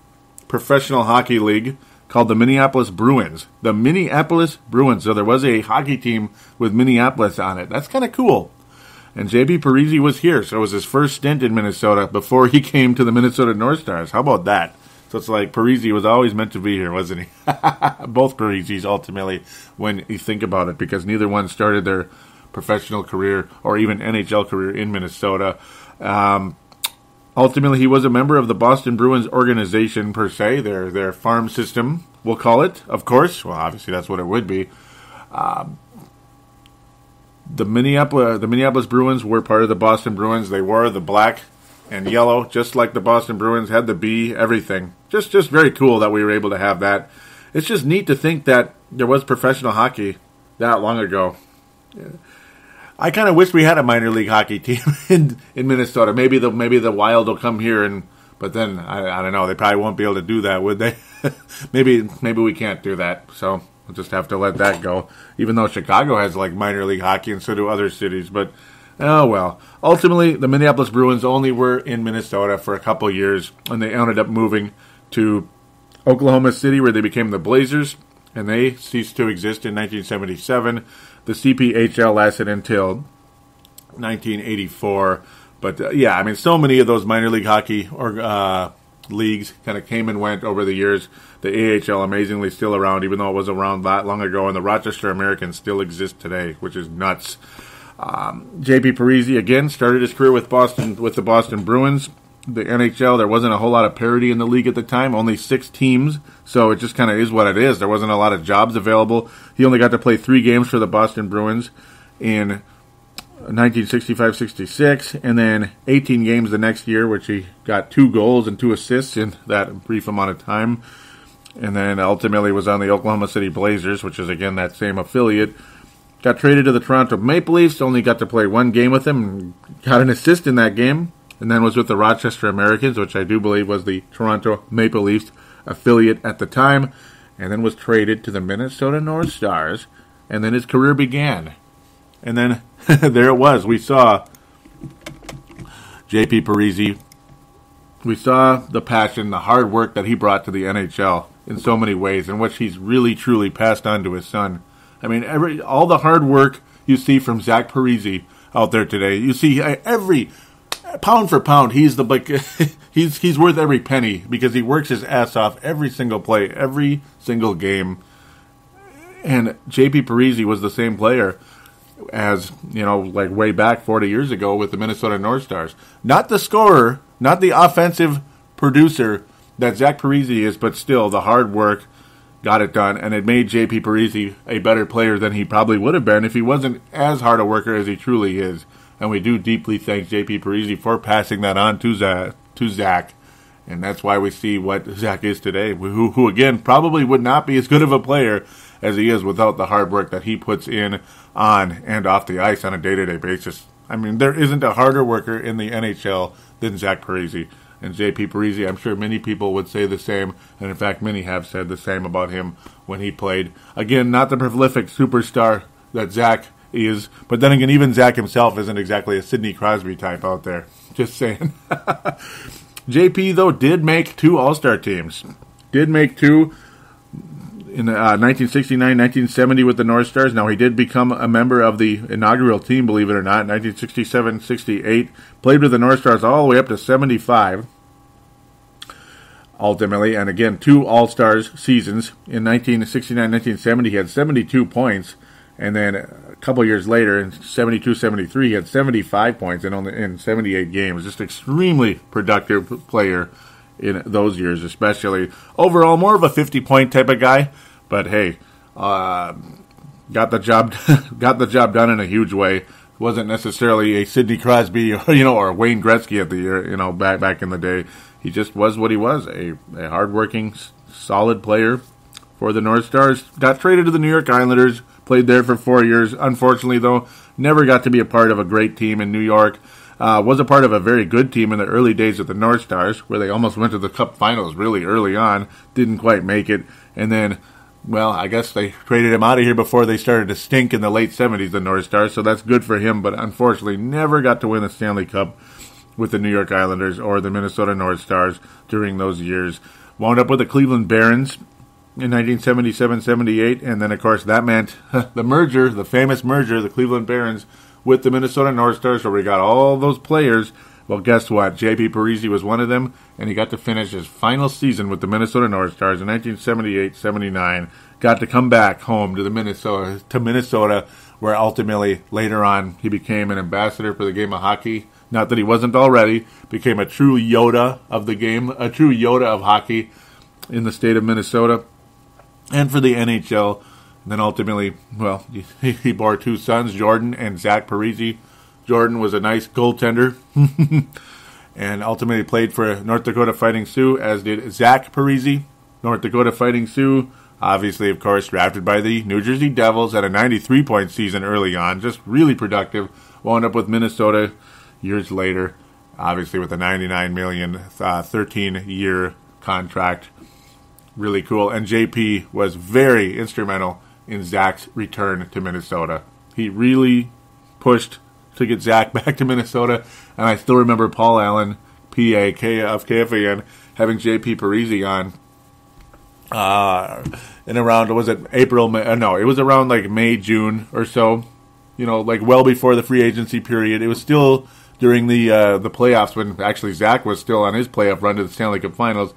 Professional Hockey League called the Minneapolis Bruins. The Minneapolis Bruins. So there was a hockey team with Minneapolis on it. That's kind of cool. And J.P. Parise was here. So it was his first stint in Minnesota before he came to the Minnesota North Stars. How about that? So it's like Parisi was always meant to be here, wasn't he? Both Parisis, ultimately, when you think about it, because neither one started their professional career or even NHL career in Minnesota. Ultimately, he was a member of the Boston Bruins organization, per se, their farm system, we'll call it, of course. Well, obviously, that's what it would be. The Minneapolis Bruins were part of the Boston Bruins. They wore the black and yellow, just like the Boston Bruins, had the B, everything. Just very cool that we were able to have that. It's just neat to think that there was professional hockey that long ago. Yeah. I kind of wish we had a minor league hockey team in Minnesota. Maybe the Wild will come here, but then I don't know. They probably won't be able to do that, would they? maybe we can't do that. So we'll just have to let that go. Even though Chicago has like minor league hockey, and so do other cities. But oh well. Ultimately, the Minneapolis Bruins only were in Minnesota for a couple of years, and they ended up moving to Oklahoma City, where they became the Blazers, and they ceased to exist in 1977. The CPHL lasted until 1984. But, yeah, I mean, so many of those minor league hockey leagues kind of came and went over the years. The AHL, amazingly, still around, even though it was around that long ago. And the Rochester Americans still exist today, which is nuts. J.P. Parisi, again, started his career with the Boston Bruins. The NHL, there wasn't a whole lot of parity in the league at the time, only 6 teams, so it just kind of is what it is. There wasn't a lot of jobs available. He only got to play 3 games for the Boston Bruins in 1965-66, and then 18 games the next year, which he got 2 goals and 2 assists in that brief amount of time. And then ultimately was on the Oklahoma City Blazers, which is, again, that same affiliate. Got traded to the Toronto Maple Leafs, only got to play 1 game with them, and got an assist in that game. And then was with the Rochester Americans, which I do believe was the Toronto Maple Leafs affiliate at the time, and then was traded to the Minnesota North Stars, and then his career began. And then there it was. We saw J.P. Parisi. We saw the passion, the hard work that he brought to the NHL in so many ways, in which he's really, truly passed on to his son. I mean, all the hard work you see from Zach Parisi out there today, you see every pound for pound, he's worth every penny, because he works his ass off every single play, every single game. And J.P. Parisi was the same player as, like way back 40 years ago with the Minnesota North Stars. Not the scorer, not the offensive producer that Zach Parisi is, but still the hard work got it done, and it made J.P. Parisi a better player than he probably would have been if he wasn't as hard a worker as he truly is. And we do deeply thank J.P. Parisi for passing that on to Zach. And that's why we see what Zach is today, who again, probably would not be as good of a player as he is without the hard work that he puts in on and off the ice on a day-to-day basis. I mean, there isn't a harder worker in the NHL than Zach Parisi. And J.P. Parisi, I'm sure many people would say the same, and in fact, many have said the same about him when he played. Again, not the prolific superstar that Zach is, but then again, even Zach himself isn't exactly a Sidney Crosby type out there. Just saying. JP, though, did make 2 All-Star teams. Did make 2 in 1969, 1970 with the North Stars. Now, he did become a member of the inaugural team, believe it or not, 1967, 68. Played with the North Stars all the way up to 75, ultimately. And again, 2 All-Stars seasons. In 1969, 1970, he had 72 points. And then a couple years later, in 72-73, he had 75 points in 78 games. Just extremely productive player in those years, especially. Overall, more of a 50-point type of guy. But hey, got the job done in a huge way. Wasn't necessarily a Sidney Crosby or Wayne Gretzky at the year, back in the day. He just was what he was, a hardworking, solid player for the North Stars. Got traded to the New York Islanders. Played there for 4 years. Unfortunately, though, never got to be a part of a great team in New York. Was a part of a very good team in the early days of the North Stars, where they almost went to the Cup Finals really early on. Didn't quite make it. And then, well, I guess they traded him out of here before they started to stink in the late 70s, the North Stars. So that's good for him, but unfortunately never got to win the Stanley Cup with the New York Islanders or the Minnesota North Stars during those years. Wound up with the Cleveland Barons in 1977-78, and then, of course, that meant the famous merger, the Cleveland Barons with the Minnesota North Stars, where we got all those players Well, guess what? J.P. Parisi was one of them, and he got to finish his final season with the Minnesota North Stars in 1978-79. Got to come back home to Minnesota, where ultimately later on he became an ambassador for the game of hockey. Not that he wasn't already. Became a true Yoda of the game, a true Yoda of hockey in the state of Minnesota, and for the NHL. And then ultimately, well, he bore two sons, Jordan and Zach Parisi. Jordan was a nice goaltender, and ultimately played for North Dakota Fighting Sioux, as did Zach Parisi. North Dakota Fighting Sioux, obviously, of course, drafted by the New Jersey Devils, had a 93-point season early on, just really productive. Wound up with Minnesota years later, obviously with a $99 million, 13-year contract. Really cool. And JP was very instrumental in Zach's return to Minnesota. He really pushed to get Zach back to Minnesota, and I still remember Paul Allen, PA of KFAN, having JP Parisi on in around, was it April? No, it was around like May, June or so. You know, like well before the free agency period. It was still during the playoffs when actually Zach was still on his playoff run to the Stanley Cup Finals,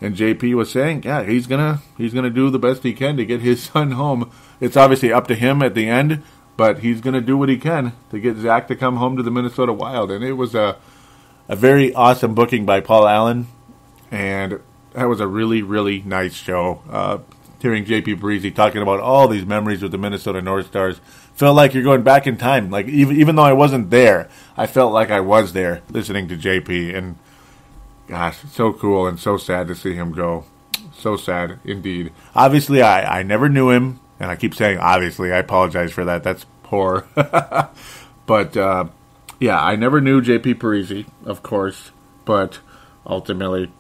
and JP was saying, yeah, he's gonna do the best he can to get his son home. It's obviously up to him at the end, but he's going to do what he can to get Zach to come home to the Minnesota Wild. And it was a very awesome booking by Paul Allen. And that was a really, really nice show. Hearing J.P. Parisi talking about all these memories with the Minnesota North Stars. Felt like you're going back in time. Like even though I wasn't there, I felt like I was there listening to J.P. And gosh, so cool and so sad to see him go. So sad indeed. Obviously, I never knew him. And I keep saying, obviously, I apologize for that. That's poor. But, yeah, I never knew J.P. Parisi, of course. But ultimately,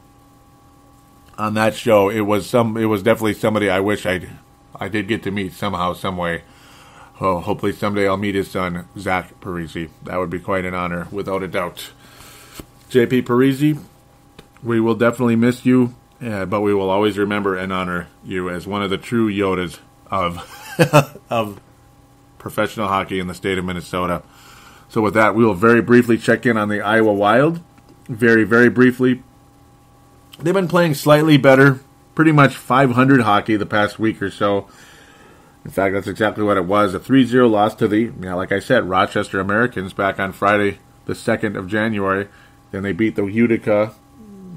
on that show, it was definitely somebody I wish I did get to meet somehow, some way. Oh, hopefully someday I'll meet his son, Zach Parisi. That would be quite an honor, without a doubt. J.P. Parisi, we will definitely miss you, but we will always remember and honor you as one of the true Yodas of professional hockey in the state of Minnesota. So with that, we will very briefly check in on the Iowa Wild. Very, very briefly. They've been playing slightly better, pretty much 500 hockey the past week or so. In fact, that's exactly what it was. A 3-0 loss to the, like I said, Rochester Americans back on Friday, the 2nd of January. Then they beat the Utica.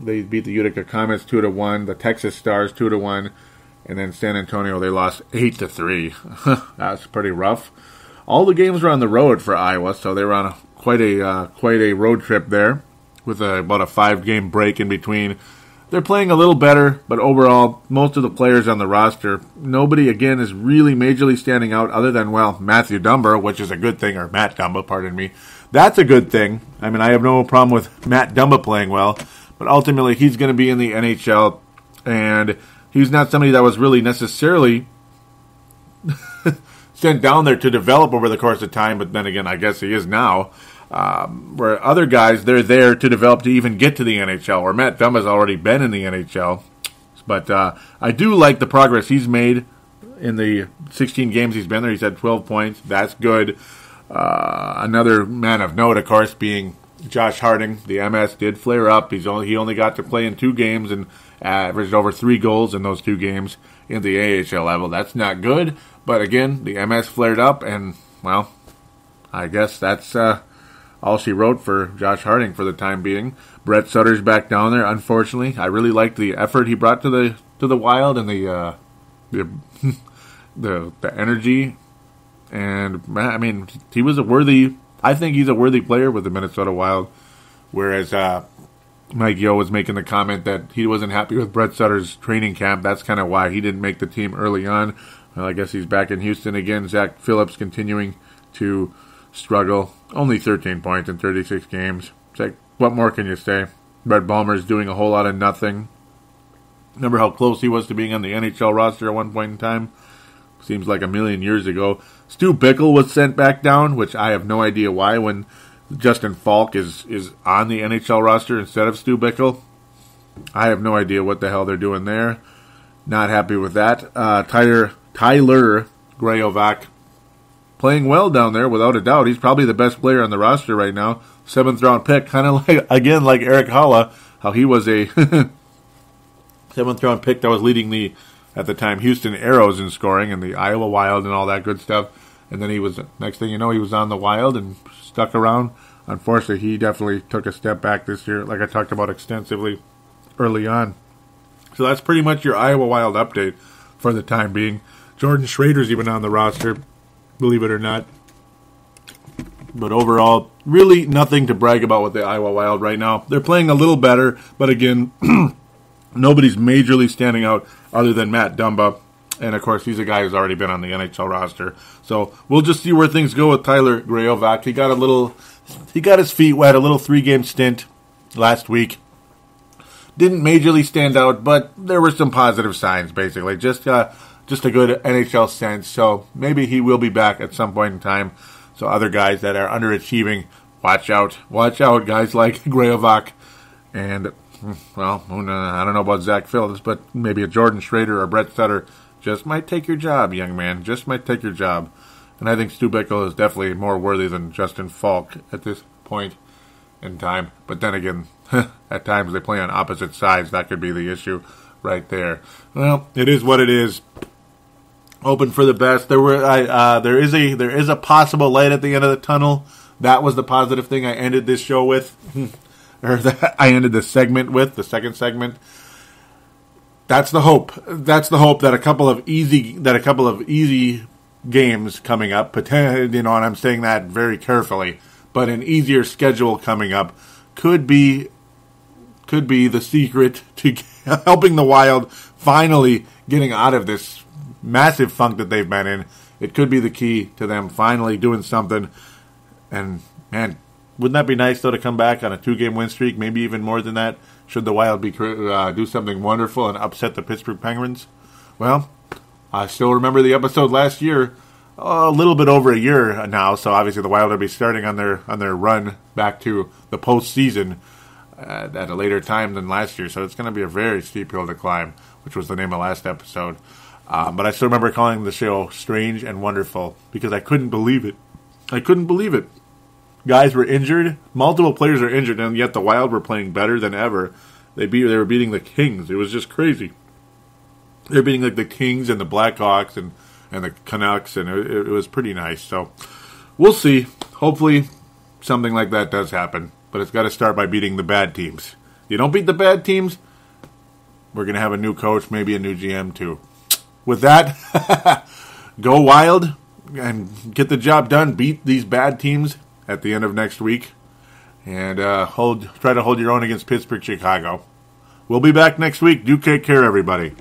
They beat the Utica Comets 2-1, the Texas Stars 2-1. And then San Antonio, they lost 8-3. That's pretty rough. All the games were on the road for Iowa, so they were on quite a road trip there, with about a 5-game break in between. They're playing a little better, but overall, most of the players on the roster, nobody again is really majorly standing out, other than Matthew Dumba, which is a good thing, or Matt Dumba, pardon me. That's a good thing. I mean, I have no problem with Matt Dumba playing well, but ultimately he's going to be in the NHL, and he's not somebody that was really necessarily sent down there to develop over the course of time, but then again, I guess he is now. Where other guys, they're there to develop to even get to the NHL, where Matt Dumba's already been in the NHL. But I do like the progress he's made in the 16 games he's been there. He's had 12 points. That's good. Another man of note, of course, being Josh Harding. The MS did flare up. He only got to play in 2 games and averaged over 3 goals in those 2 games in the AHL level. That's not good, but again, the MS flared up, and, I guess that's all she wrote for Josh Harding for the time being. Brett Sutter's back down there, unfortunately. I really liked the effort he brought to the Wild and the energy, and, I mean, I think he's a worthy player with the Minnesota Wild, whereas Mike Yeo was making the comment that he wasn't happy with Brett Sutter's training camp. That's kind of why he didn't make the team early on. Well, I guess he's back in Houston again. Zach Phillips continuing to struggle. Only 13 points in 36 games. It's like, what more can you say? Brett Ballmer's doing a whole lot of nothing. Remember how close he was to being on the NHL roster at one point in time? Seems like a million years ago. Stu Bickle was sent back down, which I have no idea why, when Justin Falk is on the NHL roster instead of Stu Bickle. I have no idea what the hell they're doing there. Not happy with that. Tyler Grayovac playing well down there, without a doubt. He's probably the best player on the roster right now. 7th round pick, kind of like, again, like Eric Holla, how he was a 7th round pick that was leading the, at the time, Houston Aeros in scoring and the Iowa Wild and all that good stuff. And then he was, next thing you know, he was on the Wild and stuck around. Unfortunately, he definitely took a step back this year, like I talked about extensively early on. So that's pretty much your Iowa Wild update for the time being. Jordan Schrader's even on the roster, believe it or not. But overall, really nothing to brag about with the Iowa Wild right now. They're playing a little better, but again, nobody's majorly standing out other than Matt Dumba. And, of course, he's a guy who's already been on the NHL roster. So we'll just see where things go with Tyler Grayovac. He got his feet wet, a little 3-game stint last week. Didn't majorly stand out, but there were some positive signs, basically. Just a good NHL sense. So maybe he will be back at some point in time. So other guys that are underachieving, watch out. Watch out, guys like Grayovac. And, well, I don't know about Zach Phillips, but maybe a Jordan Schrader or Brett Sutter just might take your job, young man. Just might take your job. And I think Stu Bickel is definitely more worthy than Justin Falk at this point in time. But then again, at times they play on opposite sides. That could be the issue right there. Well, it is what it is. Hoping for the best. There is a possible light at the end of the tunnel. That was the positive thing I ended this show with, or that I ended the segment with, the second segment. That's the hope. That's the hope that a couple of easy games coming up, and I'm saying that very carefully, but an easier schedule coming up could be the secret to helping the Wild finally getting out of this massive funk that they've been in. It could be the key to them finally doing something. And, man, wouldn't that be nice, though, to come back on a 2-game win streak, maybe even more than that, should the Wild do something wonderful and upset the Pittsburgh Penguins? Well, I still remember the episode last year, a little bit over a year now, so obviously the Wild will be starting on their run back to the postseason at a later time than last year, so it's going to be a very steep hill to climb, which was the name of last episode. But I still remember calling the show Strange and Wonderful because I couldn't believe it. Guys were injured. Multiple players are injured, and yet the Wild were playing better than ever. They were beating the Kings. It was just crazy. They were beating like the Kings and the Blackhawks and the Canucks, and it was pretty nice. So we'll see. Hopefully something like that does happen. But it's got to start by beating the bad teams. You don't beat the bad teams, we're going to have a new coach, maybe a new GM too. With that, go Wild and get the job done. Beat these bad teams at the end of next week. And try to hold your own against Pittsburgh, Chicago. We'll be back next week. Do take care, everybody.